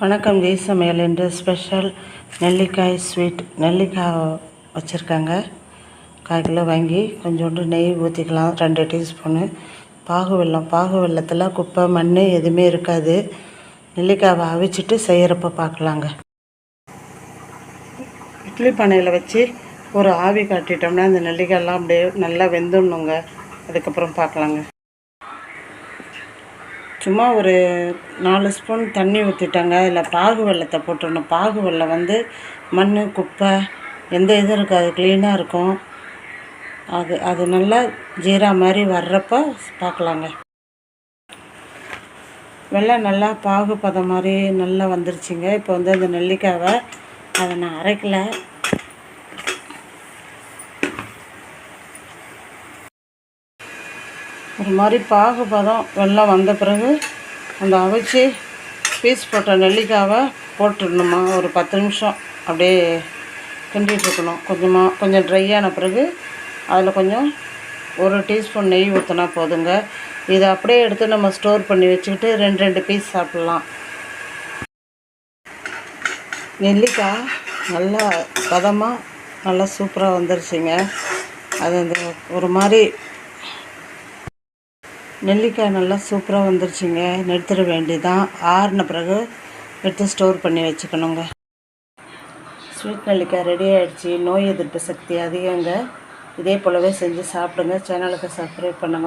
வணக்கம். ஜெய் சமையல் என்று ஸ்பெஷல் நெல்லிக்காய் ஸ்வீட். நெல்லிக்காய் வச்சுருக்காங்க. 1/4 கிலோ வாங்கி கொஞ்சோண்டு நெய் ஊற்றிக்கலாம். 2 டீஸ்பூனு பாகு வெல்லத்தில் குப்பை மண் எதுவுமே இருக்காது. நெல்லிக்காவை அவிச்சிட்டு செய்கிறப்ப பார்க்கலாங்க. இட்லி பானையில் வச்சு ஒரு ஆவி காட்டிட்டோம்னா அந்த நெல்லிக்காயெல்லாம் அப்படியே நல்லா வெந்துடணுங்க. அதுக்கப்புறம் பார்க்கலாங்க. சும்மா ஒரு 4 ஸ்பூன் தண்ணி ஊற்றிட்டாங்க. அதில் பாகு வெல்லத்தை போட்டுடணும். பாகு வெல்லம் மண் குப்பை எந்த இதுவும் இருக்காது, க்ளீனாக இருக்கும். அது நல்லா ஜீரா மாதிரி வர்றப்போ பார்க்கலாங்க. வெல்லம் நல்லா பாகு பதம் மாதிரி நல்லா வந்துருச்சுங்க. இப்போ அந்த நெல்லிக்காவை அதை நான் அரைக்கல. ஒரு மாதிரி பாகு பதம் வெல்லம் வந்த பிறகு அந்த அவிச்சு பீஸ் போட்ட நெல்லிக்காவை போட்டுடணுமா. ஒரு 10 நிமிஷம் அப்படியே கிண்டிகிட்டு இருக்கணும். கொஞ்சம் ட்ரை ஆன பிறகு அதில் கொஞ்சம் 1 டீஸ்பூன் நெய் ஊற்றினா போதுங்க. இதை அப்படியே எடுத்து நம்ம ஸ்டோர் பண்ணி வச்சுக்கிட்டு 2 பீஸ் சாப்பிட்லாம். நெல்லிக்காய் நல்லா பதமாக நல்லா சூப்பராக வந்துருச்சுங்க. அது ஒரு மாதிரி நெல்லிக்காய் நல்லா சூப்பராக வந்துருச்சுங்க. நிறுத்திட வேண்டியதான். ஆறின பிறகு எடுத்து ஸ்டோர் பண்ணி வச்சுக்கணுங்க. ஸ்வீட் நெல்லிக்காய் ரெடி ஆகிடுச்சு. நோய் எதிர்ப்பு சக்தி அதிகங்க. இதே போலவே செஞ்சு சாப்பிடுங்க. சேனலுக்கு சப்ஸ்கிரைப் பண்ணுங்கள்.